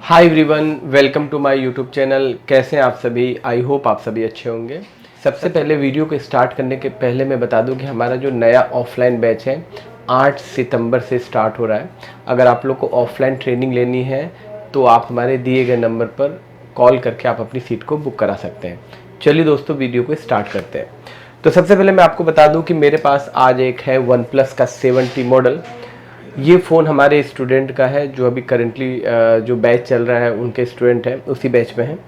Hi everyone, welcome to my YouTube channel. कैसे हैं आप सभी? आई होप आप सभी अच्छे होंगे। सबसे पहले वीडियो को स्टार्ट करने के पहले मैं बता दूं कि हमारा जो नया ऑफलाइन बैच है 8 सितंबर से स्टार्ट हो रहा है। अगर आप लोग को ऑफलाइन ट्रेनिंग लेनी है तो आप हमारे दिए गए नंबर पर कॉल करके आप अपनी सीट को बुक करा सकते हैं। चलिए दोस्तों, वीडियो को स्टार्ट करते हैं। तो सबसे पहले मैं आपको बता दूँ कि मेरे पास आज एक है OnePlus का 70 मॉडल। ये फ़ोन हमारे स्टूडेंट का है जो अभी करेंटली जो बैच चल रहा है उनके स्टूडेंट हैं, उसी बैच में हैं।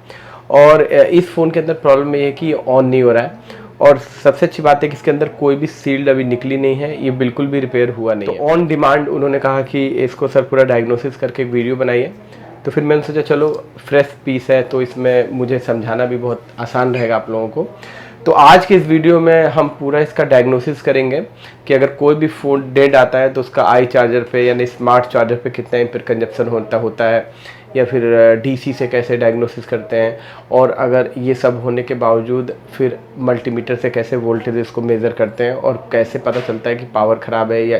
और इस फ़ोन के अंदर प्रॉब्लम ये है कि ये ऑन नहीं हो रहा है। और सबसे अच्छी बात है कि इसके अंदर कोई भी सील्ड अभी निकली नहीं है, ये बिल्कुल भी रिपेयर हुआ नहीं है। तो ऑन डिमांड उन्होंने कहा कि इसको सर पूरा डायग्नोसिस करके एक वीडियो बनाइए। तो फिर मैंने सोचा चलो फ्रेश पीस है तो इसमें मुझे समझाना भी बहुत आसान रहेगा आप लोगों को। तो आज के इस वीडियो में हम पूरा इसका डायग्नोसिस करेंगे कि अगर कोई भी फ़ोन डेड आता है तो उसका आई चार्जर पे यानी स्मार्ट चार्जर पे कितना एम्पीयर कंजप्शन होता है, या फिर डीसी से कैसे डायग्नोसिस करते हैं, और अगर ये सब होने के बावजूद फिर मल्टीमीटर से कैसे वोल्टेज इसको मेज़र करते हैं, और कैसे पता चलता है कि पावर ख़राब है या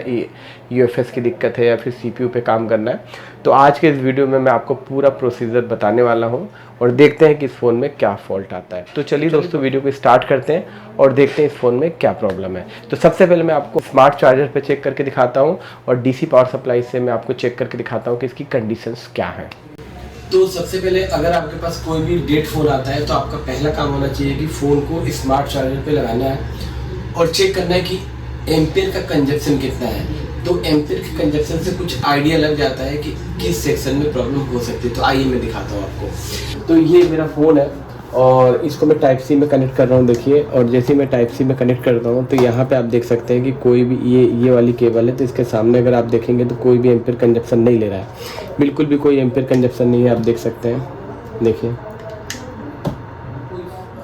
यूएफएस की दिक्कत है या फिर सीपीयू पे काम करना है। तो आज के इस वीडियो में मैं आपको पूरा प्रोसीजर बताने वाला हूँ और देखते हैं कि इस फ़ोन में क्या फॉल्ट आता है। तो चलिए दोस्तों, वीडियो को स्टार्ट करते हैं और देखते हैं इस फ़ोन में क्या प्रॉब्लम है। तो सबसे पहले मैं आपको स्मार्ट चार्जर पे चेक करके दिखाता हूँ और डीसी पावर सप्लाई से मैं आपको चेक करके दिखाता हूँ कि इसकी कंडीशंस क्या हैं। तो सबसे पहले अगर आपके पास कोई भी डेड फ़ोन आता है तो आपका पहला काम होना चाहिए कि फ़ोन को स्मार्ट चार्जर पे लगाना है और चेक करना है कि एम्पीयर का कंजप्शन कितना है। तो एम्पीयर के कंजप्शन से कुछ आइडिया लग जाता है कि किस सेक्शन में प्रॉब्लम हो सकती है। तो आइए मैं दिखाता हूँ आपको। तो ये मेरा फ़ोन है और इसको मैं टाइप सी में कनेक्ट कर रहा हूँ, देखिए। और जैसे मैं टाइप सी में कनेक्ट करता हूँ तो यहाँ पे आप देख सकते हैं कि कोई भी ये वाली केबल है, तो इसके सामने अगर आप देखेंगे तो कोई भी एम्पीयर कंजप्शन नहीं ले रहा है, बिल्कुल भी कोई एम्पीयर कंजप्शन नहीं है। आप देख सकते हैं, देखिए,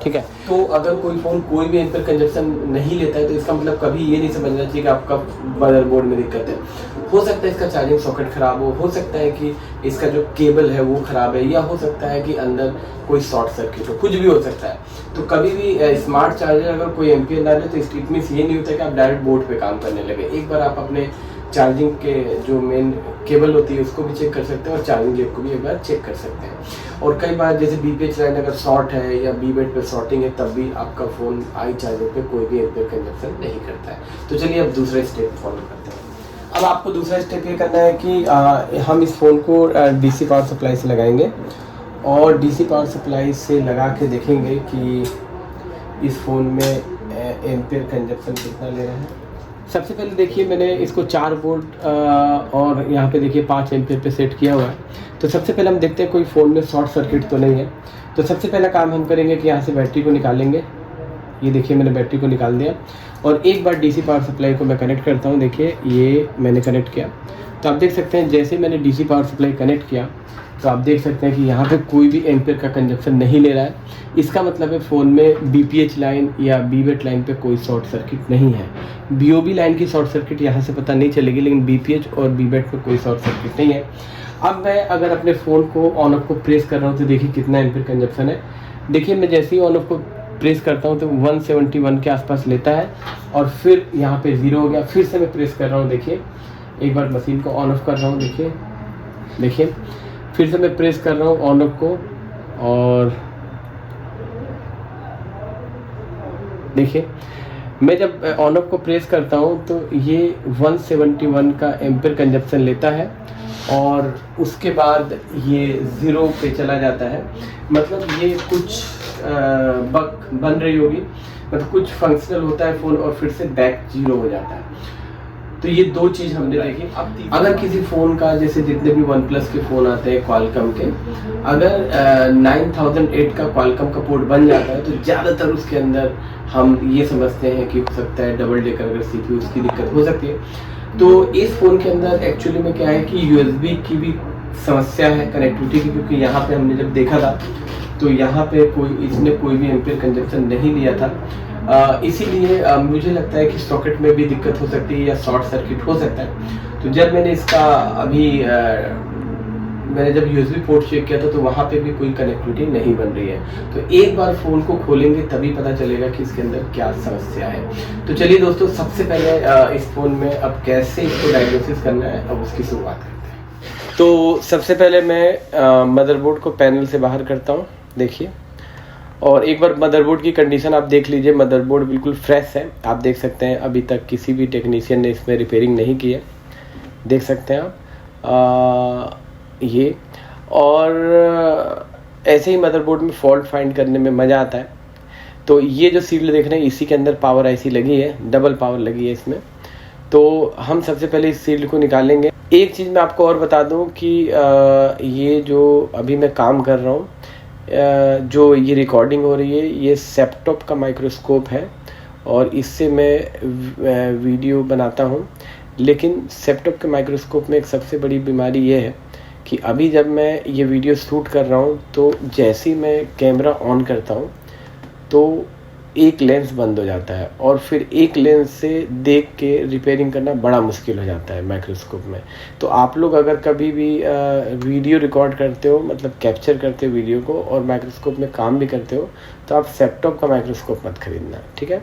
ठीक है। तो अगर कोई फ़ोन कोई भी एम्पीयर कंजप्शन नहीं लेता है तो इसका मतलब कभी ये नहीं समझना चाहिए कि आपका मदरबोर्ड में दिक्कत है। हो सकता है इसका चार्जिंग सॉकेट ख़राब हो सकता है कि इसका जो केबल है वो ख़राब है, या हो सकता है कि अंदर कोई शॉर्ट सर्किट हो, कुछ भी हो सकता है। तो कभी भी स्मार्ट चार्जर अगर कोई एम्पीयर ना ले तो इट मीन्स ये नहीं होता कि आप डायरेक्ट बोर्ड पे काम करने लगे। एक बार आप अपने चार्जिंग के जो मेन केबल होती है उसको भी चेक कर सकते हैं और चार्जिंग जेब को भी एक बार चेक कर सकते हैं। और कई बार जैसे बीपीएच लाइन अगर शॉर्ट है या बी बेड पे शॉर्टिंग है तब भी आपका फ़ोन आई चार्जर पे कोई भी एम्पीयर कंजप्शन नहीं करता है। तो चलिए अब दूसरा स्टेप फॉलो करते हैं। अब आपको दूसरा स्टेप ये करना है कि हम इस फ़ोन को डीसी पावर सप्लाई से लगाएंगे और डीसी पावर सप्लाई से लगा के देखेंगे कि इस फ़ोन में एम्पीयर कंजप्शन कितना ले रहा है। सबसे पहले देखिए मैंने इसको 4 वोल्ट और यहाँ पे देखिए 5 एम्पीयर पे सेट किया हुआ है। तो सबसे पहले हम देखते हैं कोई फ़ोन में शॉर्ट सर्किट तो नहीं है। तो सबसे पहला काम हम करेंगे कि यहाँ से बैटरी को निकालेंगे। ये देखिए मैंने बैटरी को निकाल दिया और एक बार डीसी पावर सप्लाई को मैं कनेक्ट करता हूँ। देखिए ये मैंने कनेक्ट किया, तो आप देख सकते हैं जैसे मैंने डीसी पावर सप्लाई कनेक्ट किया तो आप देख सकते हैं कि यहाँ पे कोई भी एम्पीयर का कंजप्शन नहीं ले रहा है। इसका मतलब है फ़ोन में बीपीएच लाइन या बीबेट लाइन पे कोई शॉर्ट सर्किट नहीं है। बीओबी लाइन की शॉर्ट सर्किट यहाँ से पता नहीं चलेगी, लेकिन बीपीएच और बीबेट पे कोई शॉर्ट सर्किट नहीं है। अब मैं अगर अपने फ़ोन को ऑन ऑफ को प्रेस कर रहा हूँ तो देखिए कितना एम्पीयर कंजप्शन है। देखिए मैं जैसे ही ऑन ऑफ को प्रेस करता हूँ तो 171 के आसपास लेता है और फिर यहाँ पे 0 हो गया। फिर से मैं प्रेस कर रहा हूँ, देखिए एक बार मशीन को ऑन ऑफ कर रहा हूँ, देखिए फिर से मैं प्रेस कर रहा हूँ ऑन ऑफ को और देखिए मैं जब ऑन ऑफ को प्रेस करता हूँ तो ये 171 का एम्पीयर कंजप्शन लेता है और उसके बाद ये 0 पे चला जाता है। मतलब ये कुछ बग बन रही होगी, मतलब कुछ फंक्शनल होता है फ़ोन और फिर से बैक 0 हो जाता है। तो ये दो चीज़ हमने देखी। अब अगर किसी फ़ोन का, जैसे जितने भी OnePlus के फ़ोन आते हैं क्वालकॉम के, अगर 9008 का क्वालकॉम का पोर्ट बन जाता है तो ज़्यादातर उसके अंदर हम ये समझते हैं कि हो सकता है डबल डेकर अगर सीपीयू उसकी दिक्कत हो सकती है। तो इस फ़ोन के अंदर एक्चुअली में क्या है कि यूएसबी की भी समस्या है कनेक्टिविटी की, क्योंकि यहाँ पे हमने जब देखा था तो यहाँ पे इसने कोई भी एम्पीयर कंजप्शन नहीं लिया था। इसीलिए मुझे लगता है कि सॉकेट में भी दिक्कत हो सकती है या शॉर्ट सर्किट हो सकता है। तो जब मैंने इसका अभी मैंने जब यूएसबी पोर्ट चेक किया था तो वहाँ पे भी कोई कनेक्टिविटी नहीं बन रही है। तो एक बार फ़ोन को खोलेंगे तभी पता चलेगा कि इसके अंदर क्या समस्या है। तो चलिए दोस्तों, सबसे पहले इस फ़ोन में अब कैसे इसको डायग्नोसिस करना है अब उसकी शुरुआत करते हैं। तो सबसे पहले मैं मदरबोर्ड को पैनल से बाहर करता हूँ, देखिए। और एक बार मदरबोर्ड की कंडीशन आप देख लीजिए, मदरबोर्ड बिल्कुल फ्रेश है, आप देख सकते हैं। अभी तक किसी भी टेक्नीशियन ने इसमें रिपेयरिंग नहीं की है, देख सकते हैं आप ये। और ऐसे ही मदरबोर्ड में फॉल्ट फाइंड करने में मज़ा आता है। तो ये जो सील देख रहे हैं, इसी के अंदर पावर आईसी लगी है, डबल पावर लगी है इसमें। तो हम सबसे पहले इस सील को निकालेंगे। एक चीज़ मैं आपको और बता दूं कि ये जो अभी मैं काम कर रहा हूँ, जो ये रिकॉर्डिंग हो रही है, ये सेप्टॉप का माइक्रोस्कोप है और इससे मैं वीडियो बनाता हूँ। लेकिन सेप्टॉप के माइक्रोस्कोप में एक सबसे बड़ी बीमारी ये है कि अभी जब मैं ये वीडियो शूट कर रहा हूँ तो जैसे ही मैं कैमरा ऑन करता हूँ तो एक लेंस बंद हो जाता है और फिर एक लेंस से देख के रिपेयरिंग करना बड़ा मुश्किल हो जाता है माइक्रोस्कोप में। तो आप लोग अगर कभी भी वीडियो रिकॉर्ड करते हो, मतलब कैप्चर करते हो वीडियो को, और माइक्रोस्कोप में काम भी करते हो, तो आप सेप्टॉप का माइक्रोस्कोप मत खरीदना, ठीक है।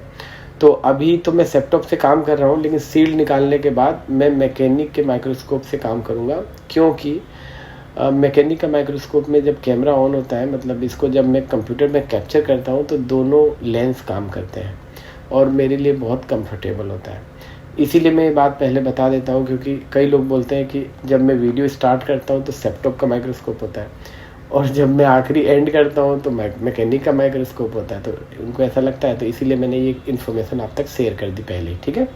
तो अभी तो मैं सेप्टॉप से काम कर रहा हूँ, लेकिन सील निकालने के बाद मैं मैकेनिक के माइक्रोस्कोप से काम करूँगा, क्योंकि मैकेनिक का माइक्रोस्कोप में जब कैमरा ऑन होता है, मतलब इसको जब मैं कंप्यूटर में कैप्चर करता हूँ तो दोनों लेंस काम करते हैं और मेरे लिए बहुत कंफर्टेबल होता है। इसीलिए मैं ये बात पहले बता देता हूँ, क्योंकि कई लोग बोलते हैं कि जब मैं वीडियो स्टार्ट करता हूँ तो सेप्टॉप का माइक्रोस्कोप होता है और जब मैं आखिरी एंड करता हूँ तो मैकेनिक का माइक्रोस्कोप होता है, तो उनको ऐसा लगता है। तो इसीलिए मैंने ये इन्फॉर्मेशन आप तक शेयर कर दी पहले ही, ठीक है।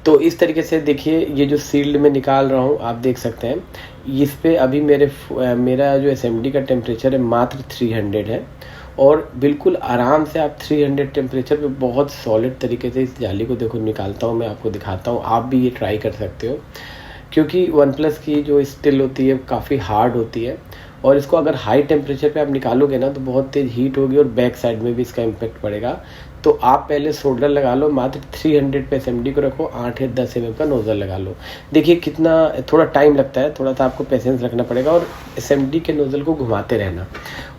तो इस तरीके से देखिए, ये जो सील्ड में निकाल रहा हूँ आप देख सकते हैं, इस पे अभी मेरा जो एसएमडी का टेम्परेचर है मात्र 300 है और बिल्कुल आराम से आप 300 टेम्परेचर पे बहुत सॉलिड तरीके से इस जाली को देखो निकालता हूँ मैं, आपको दिखाता हूँ। आप भी ये ट्राई कर सकते हो, क्योंकि वन प्लस की जो स्टिल होती है काफ़ी हार्ड होती है और इसको अगर हाई टेम्परेचर पे आप निकालोगे ना तो बहुत तेज़ हीट होगी और बैक साइड में भी इसका इम्पैक्ट पड़ेगा। तो आप पहले सोल्डर लगा लो, मात्र 300 पे एसएमडी को रखो, 8 या 10 mm का नोज़ल लगा लो। देखिए कितना थोड़ा टाइम लगता है, थोड़ा सा आपको पेशेंस रखना पड़ेगा और एसएमडी के नोज़ल को घुमाते रहना।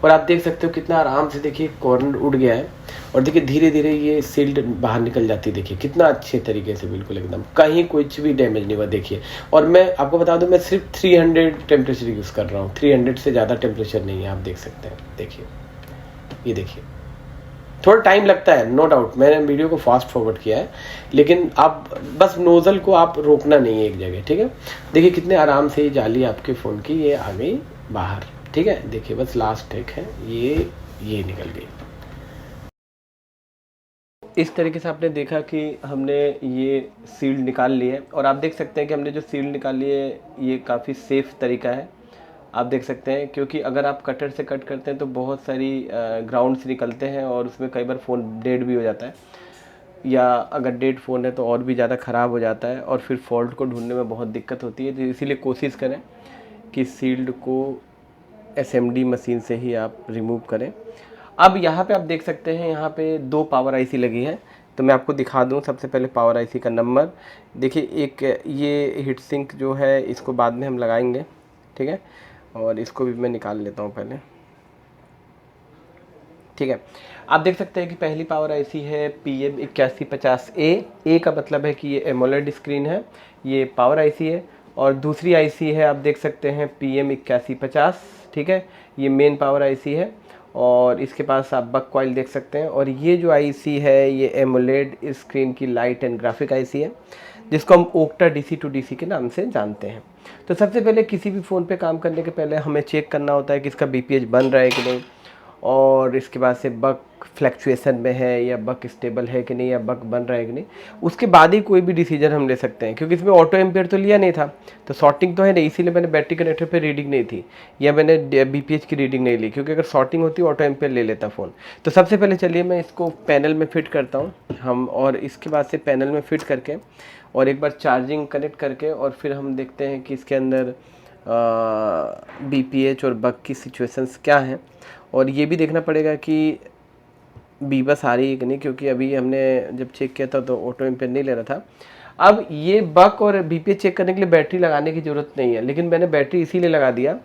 और आप देख सकते हो कितना आराम से, देखिए कॉर्नर उड़ गया है और देखिए धीरे धीरे ये सील्ड बाहर निकल जाती है। देखिए कितना अच्छे तरीके से, बिल्कुल एकदम कहीं कुछ भी डैमेज नहीं हुआ, देखिए। और मैं आपको बता दूं, मैं सिर्फ 300 टेम्परेचर यूज़ कर रहा हूँ, 300 से ज़्यादा टेम्परेचर नहीं है, आप देख सकते हैं। देखिए ये देखिए, थोड़ा टाइम लगता है नो डाउट, मैंने वीडियो को फास्ट फॉरवर्ड किया है, लेकिन आप बस नोज़ल को आप रोकना नहीं है एक जगह, ठीक है। देखिए कितने आराम से ये जाली आपके फ़ोन की ये आ गई बाहर, ठीक है। देखिए बस लास्ट टेक है, ये निकल गई। इस तरीके से आपने देखा कि हमने ये सील्ड निकाल ली है और आप देख सकते हैं कि हमने जो सील्ड निकाली है ये काफ़ी सेफ़ तरीका है, आप देख सकते हैं। क्योंकि अगर आप कटर से कट करते हैं तो बहुत सारी ग्राउंड्स निकलते हैं और उसमें कई बार फ़ोन डेड भी हो जाता है, या अगर डेड फ़ोन है तो और भी ज़्यादा ख़राब हो जाता है और फिर फॉल्ट को ढूंढने में बहुत दिक्कत होती है। तो इसीलिए कोशिश करें कि सील्ड को एसएमडी मशीन से ही आप रिमूव करें। अब यहाँ पे आप देख सकते हैं, यहाँ पे 2 पावर आईसी लगी है, तो मैं आपको दिखा दूँ। सबसे पहले पावर आईसी का नंबर देखिए, एक ये हीट सिंक जो है इसको बाद में हम लगाएंगे, ठीक है। और इसको भी मैं निकाल लेता हूँ पहले, ठीक है। आप देख सकते हैं कि पहली पावर आईसी है PM8150A का मतलब है कि ये एमोलेड स्क्रीन है, ये पावर आईसी है। और दूसरी आईसी है, आप देख सकते हैं PM8150, ठीक है, ये मेन पावर आईसी है। और इसके पास आप बक कॉइल देख सकते हैं। और ये जो आईसी है ये एमोलेड स्क्रीन की लाइट एंड ग्राफिक आईसी है, जिसको हम ओक्टा DC to DC के नाम से जानते हैं। तो सबसे पहले किसी भी फ़ोन पे काम करने के पहले हमें चेक करना होता है कि इसका BPH बन रहा है कि नहीं, और इसके बाद से बक फ्लैक्चुएशन में है या बक स्टेबल है कि नहीं, या बक बन रहा है कि नहीं। उसके बाद ही कोई भी डिसीजन हम ले सकते हैं, क्योंकि इसमें ऑटो एम्पेयर तो लिया नहीं था, तो शॉर्टिंग तो है नहीं, इसीलिए मैंने बैटरी कनेक्टर पे रीडिंग नहीं थी, या मैंने BPH की रीडिंग नहीं ली, क्योंकि अगर शॉर्टिंग होती ऑटो एम्पेयर ले लेता फ़ोन। तो सबसे पहले चलिए मैं इसको पैनल में फिट करता हूँ हम, और इसके बाद से पैनल में फिट करके और एक बार चार्जिंग कनेक्ट करके और फिर हम देखते हैं कि इसके अंदर BPH और बग की सिचुएशंस क्या हैं। और ये भी देखना पड़ेगा कि बीबस आ रही है कि नहीं, क्योंकि अभी हमने जब चेक किया था तो ऑटो एम्पेयर नहीं ले रहा था। अब ये बग और BPH चेक करने के लिए बैटरी लगाने की ज़रूरत नहीं है, लेकिन मैंने बैटरी इसीलिए लगा दिया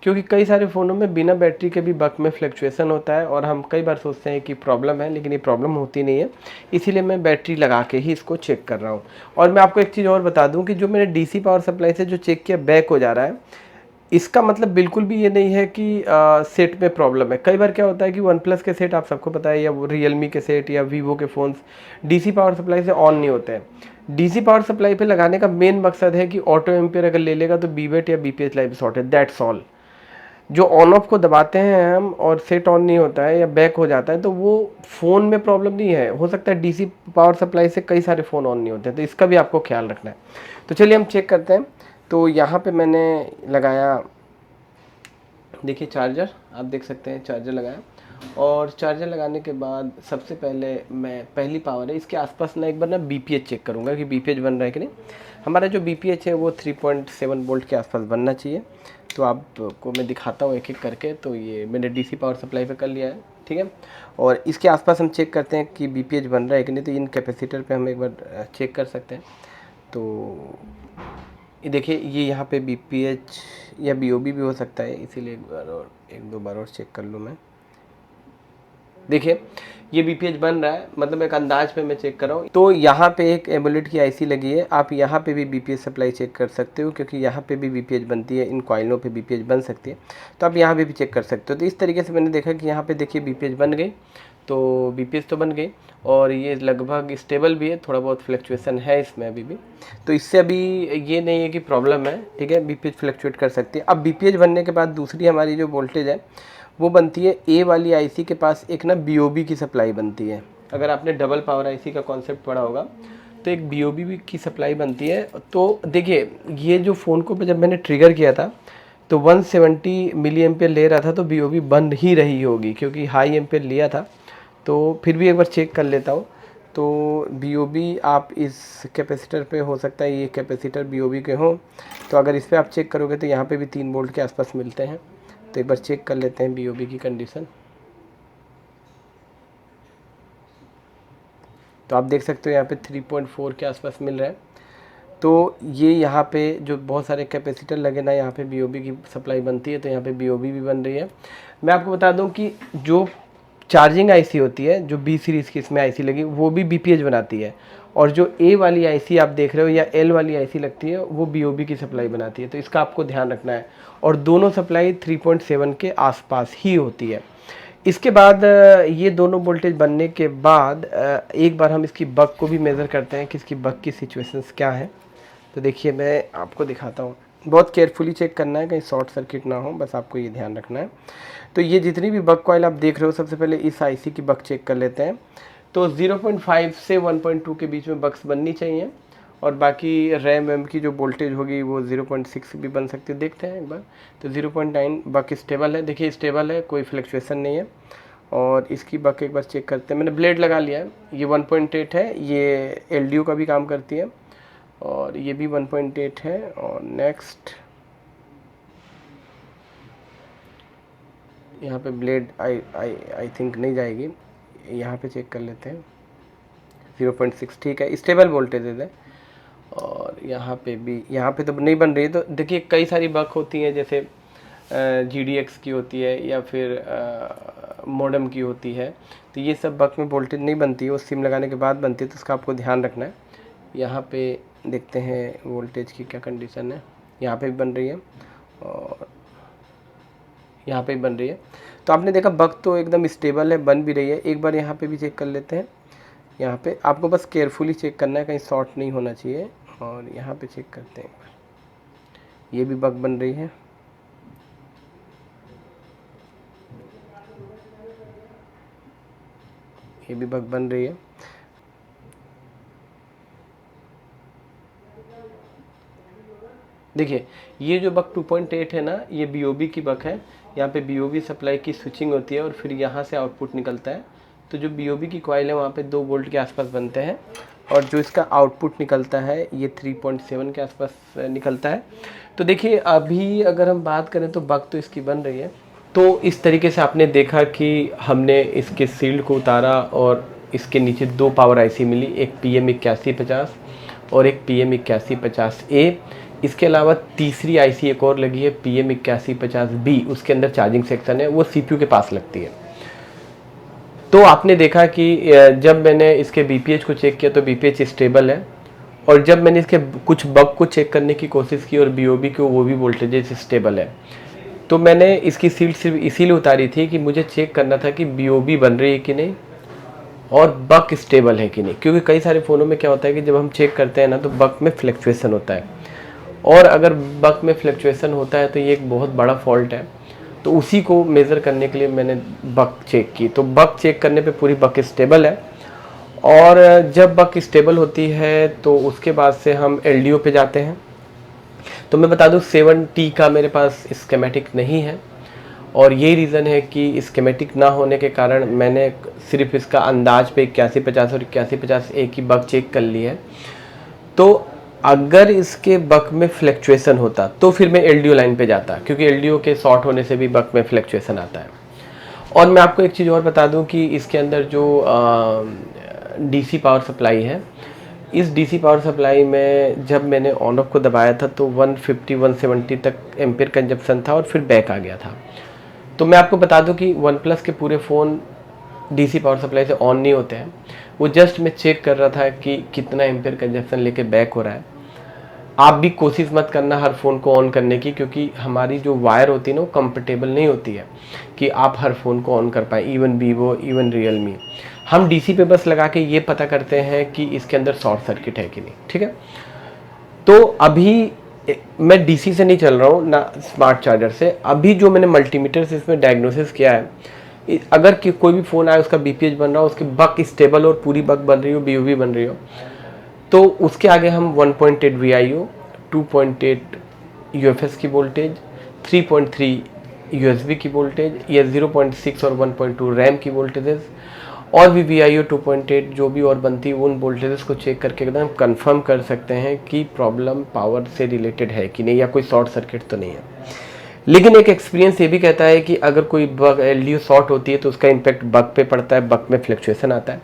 क्योंकि कई सारे फ़ोनों में बिना बैटरी के भी बक में फ्लक्चुएसन होता है और हम कई बार सोचते हैं कि प्रॉब्लम है, लेकिन ये प्रॉब्लम होती नहीं है। इसीलिए मैं बैटरी लगा के ही इसको चेक कर रहा हूँ। और मैं आपको एक चीज़ और बता दूँ कि जो मैंने डीसी पावर सप्लाई से जो चेक किया बैक हो जा रहा है, इसका मतलब बिल्कुल भी ये नहीं है कि सेट में प्रॉब्लम है। कई बार क्या होता है कि वन प्लस के सेट आप सबको पता है, या रियलमी के सेट या वीवो के फ़ोन्स डीसी पावर सप्लाई से ऑन नहीं होते हैं। डीसी पावर सप्लाई पे लगाने का मेन मकसद है कि ऑटो एम्पियर अगर ले लेगा तो बीवेट या BPH life sorted, that's all. जो ऑन ऑफ को दबाते हैं हम और सेट ऑन नहीं होता है या बैक हो जाता है, तो वो फ़ोन में प्रॉब्लम नहीं है। हो सकता है डीसी पावर सप्लाई से कई सारे फ़ोन ऑन नहीं होते हैं, तो इसका भी आपको ख्याल रखना है। तो चलिए हम चेक करते हैं। तो यहाँ पे मैंने लगाया, देखिए चार्जर, आप देख सकते हैं चार्जर लगाया। और चार्जर लगाने के बाद सबसे पहले मैं पहली पावर है इसके आसपास ना एक बार ना बीपीएच चेक करूँगा कि बीपीएच बन रहा है कि नहीं। हमारा जो बीपीएच है वो 3.7 वोल्ट के आसपास बनना चाहिए। तो आपको मैं दिखाता हूँ एक एक करके। तो ये मैंने डीसी पावर सप्लाई पे कर लिया है, ठीक है। और इसके आसपास हम चेक करते हैं कि बीपीएच बन रहा है कि नहीं। तो इन कैपेसिटर पे हम एक बार चेक कर सकते हैं। तो ये देखिए, ये यहाँ पे बीपीएच या बीओबी भी हो सकता है, इसीलिए एक दो बार और चेक कर लूँ मैं। देखिए ये बीपीएच बन रहा है, मतलब एक अंदाज पे मैं चेक कर रहा हूँ। तो यहाँ पे एक एमुलेट की आईसी लगी है, आप यहाँ पे भी बीपीएच सप्लाई चेक कर सकते हो, क्योंकि यहाँ पे भी बीपीएच बनती है, इन कॉइलों पे बीपीएच बन सकती है। तो आप यहाँ पे भी चेक कर सकते हो। तो इस तरीके से मैंने देखा कि यहाँ पे देखिए बीपीएच बन गई। तो बीपीएच तो बन गई और ये लगभग स्टेबल भी है, थोड़ा बहुत फ्लक्चुएसन है इसमें अभी भी। तो इससे अभी ये नहीं है कि प्रॉब्लम है, ठीक है। बीपीएच फ्लक्चुएट कर सकती है। अब बीपीएच बनने के बाद दूसरी हमारी जो वोल्टेज है वो बनती है ए वाली आईसी के पास एक ना बीओबी की सप्लाई बनती है। अगर आपने डबल पावर आईसी का कॉन्सेप्ट पढ़ा होगा तो एक बीओबी की सप्लाई बनती है। तो देखिए ये जो फ़ोन को जब मैंने ट्रिगर किया था तो 170 मिली एम्पेयर ले रहा था, तो बीओबी बन ही रही होगी क्योंकि हाई एम्पेयर लिया था। तो फिर भी एक बार चेक कर लेता हूँ। तो बीओबी आप इस कैपेसिटर पे हो सकता है ये कैपेसिटर बीओबी के हों। तो अगर इस पर आप चेक करोगे तो यहाँ पे भी 3 वोल्ट के आसपास मिलते हैं। तो एक बार चेक कर लेते हैं बीओबी की कंडीशन। तो आप देख सकते हो यहाँ पे 3.4 के आसपास मिल रहा है। तो ये यहाँ पे जो बहुत सारे कैपेसिटर लगे ना, यहाँ पे बीओबी की सप्लाई बनती है, तो यहाँ पे बीओबी भी बन रही है। मैं आपको बता दूँ कि जो चार्जिंग आईसी होती है, जो बी सीरीज़ की इसमें आईसी लगी, वो भी बीपीएच बनाती है। और जो ए वाली आईसी आप देख रहे हो या एल वाली आईसी लगती है, वो बीओबी की सप्लाई बनाती है। तो इसका आपको ध्यान रखना है। और दोनों सप्लाई 3.7 के आसपास ही होती है। इसके बाद ये दोनों वोल्टेज बनने के बाद एक बार हम इसकी बग को भी मेज़र करते हैं कि इसकी बग की सिचुएशंस क्या है। तो देखिए मैं आपको दिखाता हूँ। बहुत केयरफुली चेक करना है, कहीं शॉर्ट सर्किट ना हो, बस आपको ये ध्यान रखना है। तो ये जितनी भी बग कॉइल आप देख रहे हो, सबसे पहले इस आईसी की बग चेक कर लेते हैं। तो 0.5 से 1.2 के बीच में बग्स बननी चाहिए। और बाकी रैम वैम की जो वोल्टेज होगी वो 0.6 भी बन सकती है, देखते हैं एक बार। तो 0.9 बग स्टेबल है, देखिए स्टेबल है, कोई फ्लक्चुएसन नहीं है। और इसकी बग एक बार चेक करते हैं। मैंने ब्लेड लगा लिया है, ये 1.8 है, ये एलडीओ का भी काम करती है। और ये भी 1.8 है। और नेक्स्ट यहाँ पे ब्लेड आई थिंक नहीं जाएगी, यहाँ पे चेक कर लेते हैं। 0.6 ठीक है, स्टेबल वोल्टेज है। और यहाँ पे भी, यहाँ पे तो नहीं बन रही है। तो देखिए कई सारी बग होती हैं, जैसे GDX की होती है या फिर मॉडेम की होती है। तो ये सब बग में वोल्टेज नहीं बनती है, वो सिम लगाने के बाद बनती है। तो उसका आपको ध्यान रखना है। यहाँ पे देखते हैं वोल्टेज की क्या कंडीशन है। यहाँ पे भी बन रही है और यहाँ पे भी बन रही है। तो आपने देखा बग तो एकदम स्टेबल है, बन भी रही है। एक बार यहाँ पे भी चेक कर लेते हैं। यहाँ पे आपको बस केयरफुली चेक करना है, कहीं शॉर्ट नहीं होना चाहिए। और यहाँ पे चेक करते हैं, ये भी बग बन रही है। ये भी बग बन रही है। देखिए ये जो बग 2.8 है ना, ये बीओबी की बग है। यहाँ पे बीओबी सप्लाई की स्विचिंग होती है और फिर यहाँ से आउटपुट निकलता है। तो जो बीओबी की कॉइल है वहाँ पे 2 वोल्ट के आसपास बनते हैं। और जो इसका आउटपुट निकलता है ये 3.7 के आसपास निकलता है। तो देखिए अभी अगर हम बात करें तो बग तो इसकी बन रही है। तो इस तरीके से आपने देखा कि हमने इसके सील्ड को उतारा और इसके नीचे 2 पावर आईसी मिली, एक PM8150 और एक PM8150A। इसके अलावा तीसरी आईसी एक और लगी है PM8150B, उसके अंदर चार्जिंग सेक्शन है, वो CPU के पास लगती है। तो आपने देखा कि जब मैंने इसके BPH को चेक किया तो BPH स्टेबल है, और जब मैंने इसके कुछ बग को चेक करने की कोशिश की और BOB को, वो भी वोल्टेज स्टेबल है। तो मैंने इसकी सीट सिर्फ इसीलिए उतारी थी कि मुझे चेक करना था कि BOB बन रही है कि नहीं और बग स्टेबल है कि नहीं, क्योंकि कई सारे फ़ोनों में क्या होता है कि जब हम चेक करते हैं ना तो बग में फ्लक्चुएसन होता है, और अगर बग में फ्लक्चुएसन होता है तो ये एक बहुत बड़ा फॉल्ट है। तो उसी को मेज़र करने के लिए मैंने बग चेक की, तो बग चेक करने पे पूरी बग स्टेबल है। और जब बग स्टेबल होती है तो उसके बाद से हम LDO पे जाते हैं। तो मैं बता दूं 7T का मेरे पास स्कीमेटिक नहीं है, और यही रीज़न है कि स्कीमेटिक ना होने के कारण मैंने सिर्फ इसका अंदाज पे 8150 और 8150A की बग चेक कर ली है। तो अगर इसके बग में फ्लक्चुएसन होता तो फिर मैं LDO लाइन पे जाता, क्योंकि LDO के शॉर्ट होने से भी बग में फ्लक्चुएसन आता है। और मैं आपको एक चीज़ और बता दूं कि इसके अंदर जो DC पावर सप्लाई है, इस DC पावर सप्लाई में जब मैंने ऑन ऑफ को दबाया था तो 150-170 तक एम्पियर कंजप्शन था और फिर बैक आ गया था। तो मैं आपको बता दूं कि OnePlus के पूरे फ़ोन DC पावर सप्लाई से ऑन नहीं होते हैं, वो जस्ट मैं चेक कर रहा था कि कितना एम्पियर कंजप्शन लेके बैक हो रहा है। आप भी कोशिश मत करना हर फ़ोन को ऑन करने की, क्योंकि हमारी जो वायर होती है ना वो कंफर्टेबल नहीं होती है कि आप हर फ़ोन को ऑन कर पाएँ, इवन Vivo, इवन Realme। हम DC पे बस लगा के ये पता करते हैं कि इसके अंदर शॉर्ट सर्किट है कि नहीं, ठीक है। तो अभी मैं DC से नहीं चल रहा हूँ ना स्मार्ट चार्जर से, अभी जो मैंने मल्टीमीटर से इसमें डायग्नोसिस किया है, अगर कि कोई भी फ़ोन आए उसका BPH बन रहा हो, उसकी बग स्टेबल और पूरी बग बन रही हो, BOB बन रही हो, तो उसके आगे हम 1.8 VIO, 2.8 UFS की वोल्टेज, 3.3 USB की वोल्टेज, या 0.6 और 1.2 रैम की वोल्टेजेस, और भी VIO 2.8 जो भी और बनती है उन वोल्टेजेस को चेक करके एकदम कंफर्म कर सकते हैं कि प्रॉब्लम पावर से रिलेटेड है कि नहीं, या कोई शॉर्ट सर्किट तो नहीं है। लेकिन एक एक्सपीरियंस ये भी कहता है कि अगर कोई बग LDO शॉर्ट होती है तो उसका इम्पैक्ट बग पे पड़ता है, बग में फ्लक्चुएसन आता है,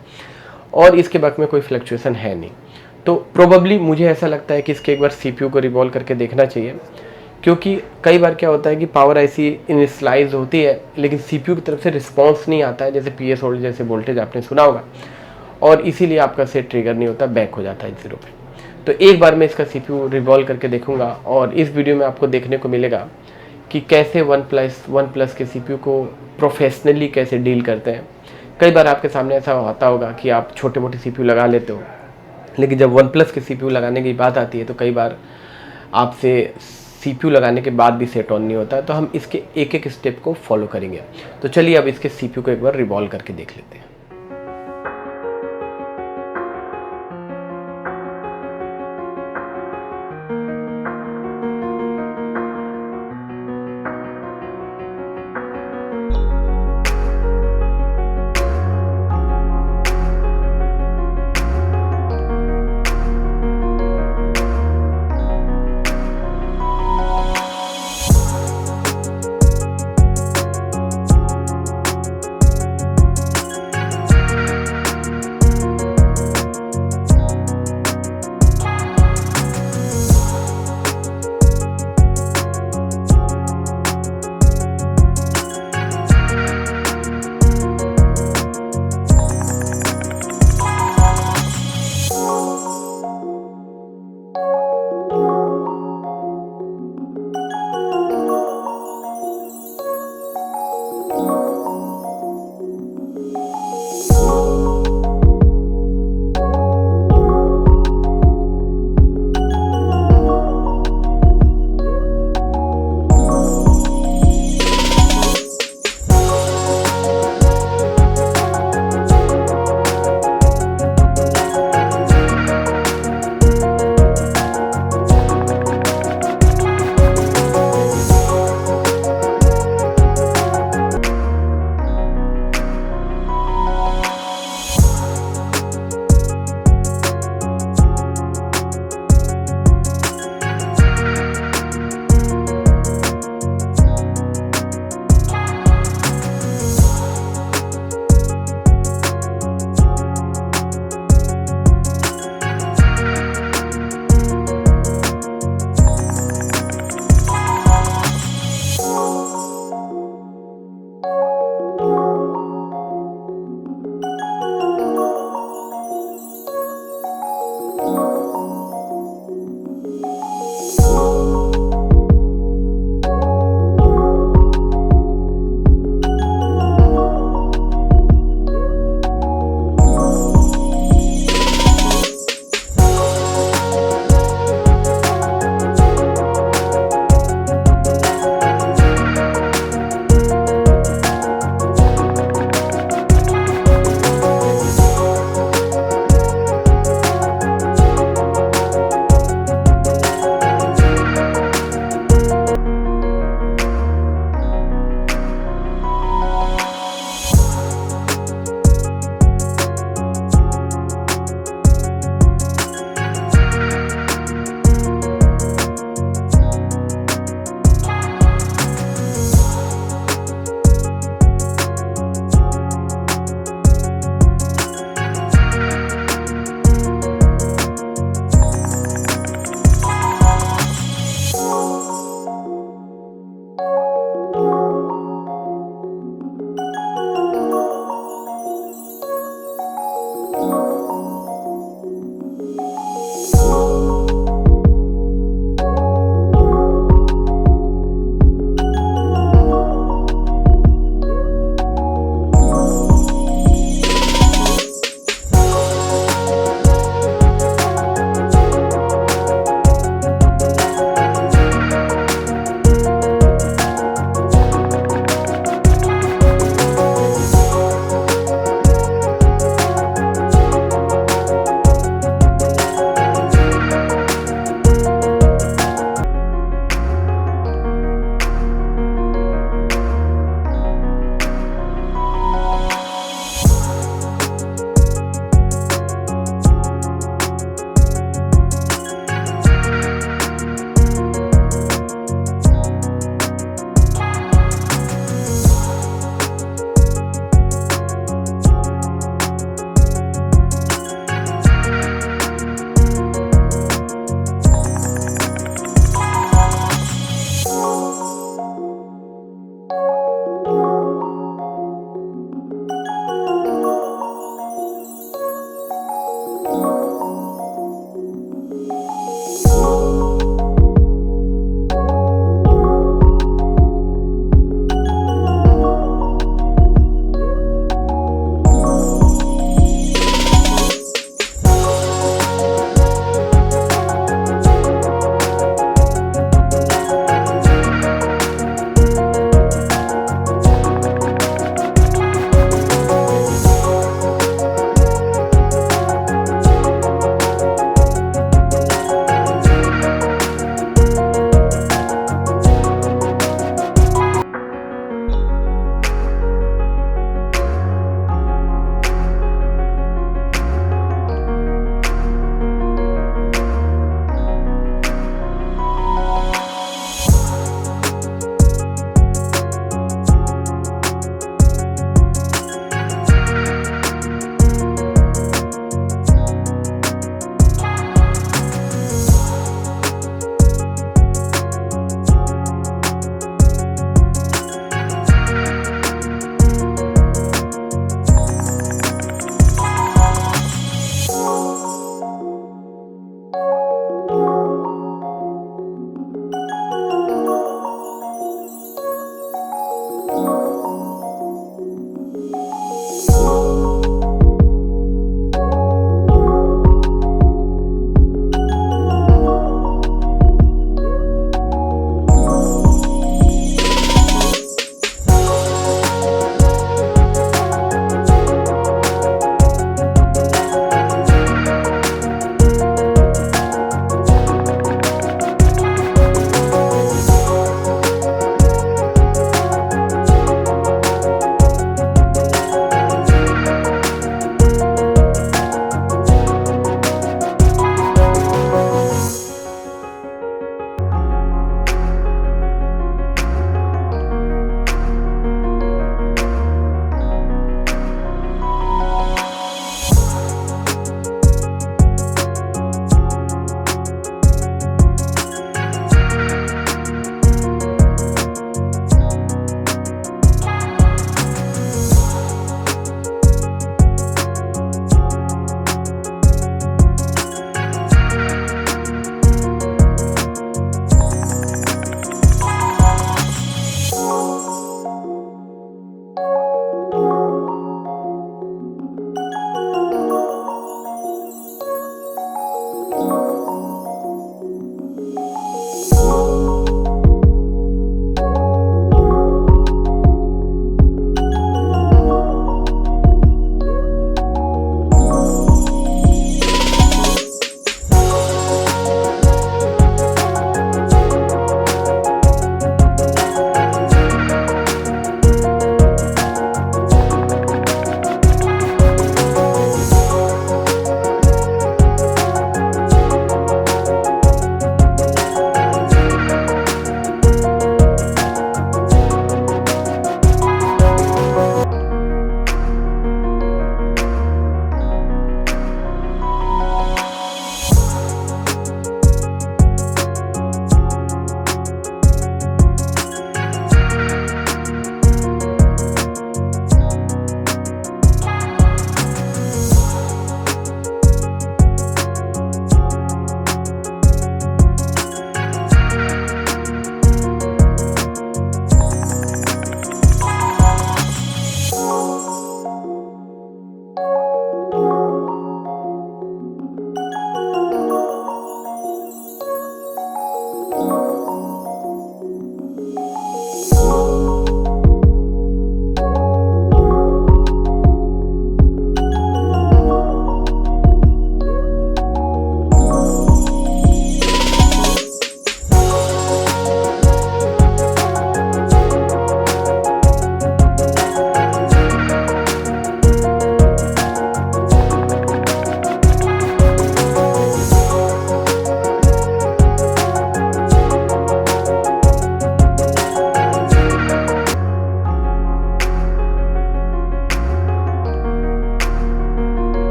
और इसके बग में कोई फ्लक्चुएसन है नहीं। तो प्रोबेबली मुझे ऐसा लगता है कि इसके एक बार CPU को रिवॉल्व करके देखना चाहिए, क्योंकि कई बार क्या होता है कि पावर IC इनिशियलाइज होती है लेकिन CPU की तरफ से रिस्पांस नहीं आता है, जैसे PS होल्ड जैसे वोल्टेज आपने सुना होगा, और इसीलिए आपका सेट ट्रिगर नहीं होता, बैक हो जाता है 0 पे। तो एक बार मैं इसका CPU रिवॉल्व करके देखूंगा, और इस वीडियो में आपको देखने को मिलेगा कि कैसे OnePlus के CPU को प्रोफेशनली कैसे डील करते हैं। कई बार आपके सामने ऐसा होता होगा कि आप छोटे मोटे CPU लगा लेते हो, लेकिन जब OnePlus के CPU लगाने की बात आती है तो कई बार आपसे CPU लगाने के बाद भी सेट ऑन नहीं होता। तो हम इसके एक एक स्टेप को फॉलो करेंगे। तो चलिए अब इसके CPU को एक बार रिवॉल्व करके देख लेते हैं।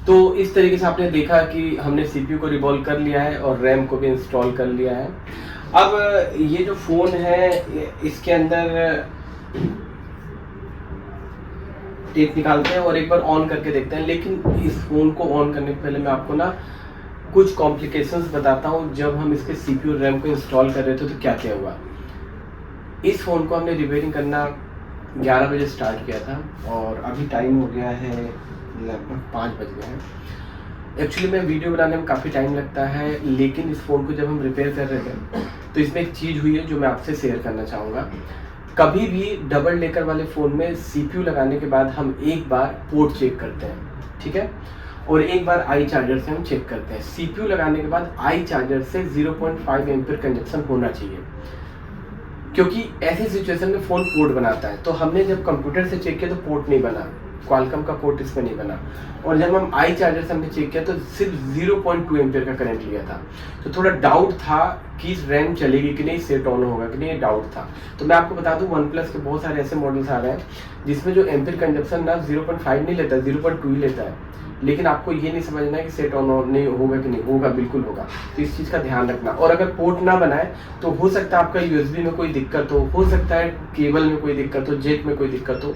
तो इस तरीके से आपने देखा कि हमने सीपीयू को रिवॉल्व कर लिया है और रैम को भी इंस्टॉल कर लिया है। अब ये जो फ़ोन है इसके अंदर टेप निकालते हैं और एक बार ऑन करके देखते हैं। लेकिन इस फ़ोन को ऑन करने से पहले मैं आपको ना कुछ कॉम्प्लिकेशंस बताता हूँ। जब हम इसके सीपीयू रैम को इंस्टॉल कर रहे थे तो क्या क्या हुआ। इस फ़ोन को हमने रिपेयरिंग करना 11 बजे स्टार्ट किया था और अभी टाइम हो गया है लगभग 5 बज गए हैं। एक्चुअली मैं वीडियो बनाने में काफ़ी टाइम लगता है, लेकिन इस फ़ोन को जब हम रिपेयर कर रहे थे तो इसमें एक चीज़ हुई है जो मैं आपसे शेयर करना चाहूँगा। कभी भी डबल डेकर वाले फ़ोन में सीपीयू लगाने के बाद हम एक बार पोर्ट चेक करते हैं, ठीक है, और एक बार आई चार्जर से हम चेक करते हैं। सीपीयू लगाने के बाद आई चार्जर से 0.5 एम्पीयर कंजप्शन होना चाहिए, क्योंकि ऐसी सिचुएशन में फ़ोन पोर्ट बनाता है। तो हमने जब कंप्यूटर से चेक किया तो पोर्ट नहीं बना, क्वालकॉम का पोर्ट इसमें नहीं बना। और जब हम आई चार्जर से हमने चेक किया तो सिर्फ 0.2 एम्पीयर का करंट लिया था। तो थोड़ा डाउट था कि रैम चलेगी कि नहीं, सेट ऑन होगा कि नहीं, ये डाउट था। तो मैं आपको बता दूं वन प्लस के बहुत सारे ऐसे मॉडल्स आ रहे हैं जिसमें जो एम्पीयर कंजप्शन ना 0.5 नहीं लेता, 0.2 ही लेता है। लेकिन आपको ये नहीं समझना है कि सेट ऑन नहीं होगा कि नहीं होगा, बिल्कुल होगा। तो इस चीज़ का ध्यान रखना। और अगर पोर्ट ना बनाए तो हो सकता है आपका यूएसबी में कोई दिक्कत हो सकता है केबल में कोई दिक्कत हो, जेक में कोई दिक्कत हो।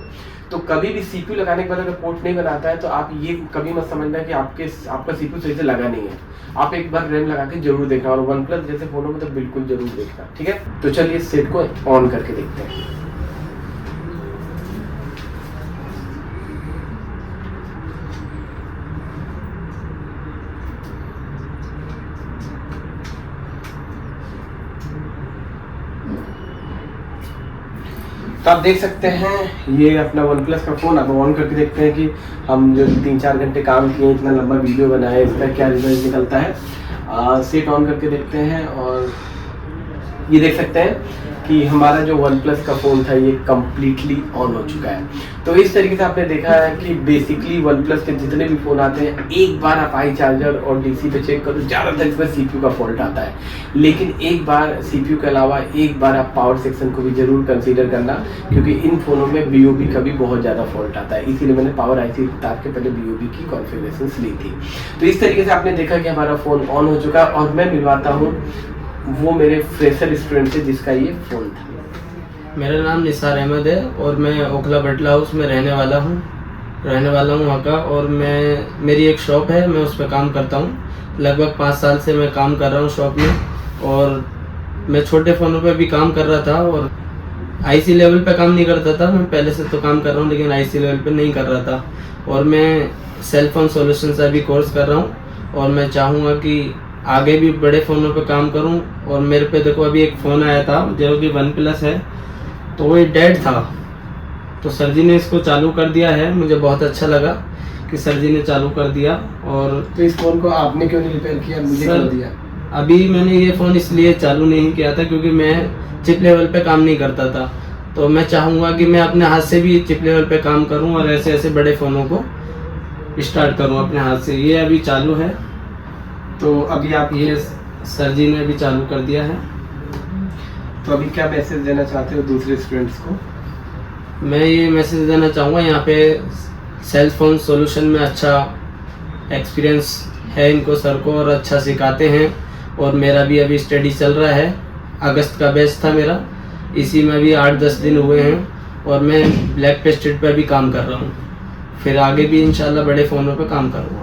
तो कभी भी सीपीयू लगाने के बाद अगर पोर्ट नहीं बनाता है तो आप ये कभी मत समझना कि आपका सीपीयू सही से लगा नहीं है। आप एक बार रैम लगा के जरूर देखना, और वन प्लस जैसे फोनों में तो बिल्कुल जरूर देखना, ठीक है। तो चलिए इस सेट को ऑन करके देखते हैं। तो आप देख सकते हैं ये अपना वन प्लस का फ़ोन। अब ऑन करके देखते हैं कि हम जो 3-4 घंटे काम किए, इतना लंबा वीडियो बनाए, इसका क्या रिजल्ट निकलता है। सेट ऑन करके देखते हैं और ये देख सकते हैं कि हमारा जो वन प्लस का फ़ोन था ये कम्प्लीटली ऑन हो चुका है। तो इस तरीके से आपने देखा है कि बेसिकली वन प्लस के जितने भी फ़ोन आते हैं एक बार आप आई चार्जर और डीसी पे चेक करो, ज़्यादातर इसमें सीपीयू का फॉल्ट आता है। लेकिन एक बार सीपीयू के अलावा एक बार आप पावर सेक्शन को भी ज़रूर कंसीडर करना, क्योंकि इन फ़ोनों में बीओबी का भी बहुत ज़्यादा फॉल्ट आता है। इसीलिए मैंने पावर आईसी तार के पहले बीओबी की कॉन्फ़िगरेशंस ली थी। तो इस तरीके से आपने देखा कि हमारा फ़ोन ऑन हो चुका है। और मैं मिलवाता हूँ वो मेरे फ्रेशर स्टूडेंट से जिसका ये फ़ोन था। मेरा नाम निसार अहमद है और मैं ओखला बटला हाउस में रहने वाला हूँ वहाँ का। और मेरी एक शॉप है, मैं उस पर काम करता हूँ। लगभग 5 साल से मैं काम कर रहा हूँ शॉप में। और मैं छोटे फ़ोनों पे भी काम कर रहा था और आईसी लेवल पे काम नहीं करता था। मैं पहले से तो काम कर रहा हूँ लेकिन आईसी लेवल पे नहीं कर रहा था। और मैं सेल फोन सोल्यूशन से अभी कोर्स कर रहा हूँ और मैं चाहूँगा कि आगे भी बड़े फ़ोनों पे काम करूँ। और मेरे पे देखो अभी एक फ़ोन आया था जो कि वन प्लस है, तो वो डेड था, तो सर जी ने इसको चालू कर दिया है। मुझे बहुत अच्छा लगा कि सर जी ने चालू कर दिया। और तो इस फ़ोन को आपने क्यों नहीं रिपेयर किया, मुझे क्यों दिया? अभी मैंने ये फ़ोन इसलिए चालू नहीं किया था क्योंकि मैं चिप लेवल पे काम नहीं करता था। तो मैं चाहूँगा कि मैं अपने हाथ से भी चिप लेवल पे काम करूँ और ऐसे ऐसे बड़े फ़ोनों को स्टार्ट करूँ अपने हाथ से। ये अभी चालू है, तो अभी आप ये सर जी ने अभी चालू कर दिया है। तो अभी क्या मैसेज देना चाहते हो दूसरे स्टूडेंट्स को? मैं ये मैसेज देना चाहूँगा, यहाँ पे सेल फोन सॉल्यूशन में अच्छा एक्सपीरियंस है इनको सर को और अच्छा सिखाते हैं। और मेरा भी अभी स्टडी चल रहा है, अगस्त का बैच था मेरा, इसी में भी 8-10 दिन हुए हैं और मैं ब्लैक पेस्टेड पे भी काम कर रहा हूँ। फिर आगे भी इंशाल्लाह बड़े फ़ोनों पे काम करूँगा।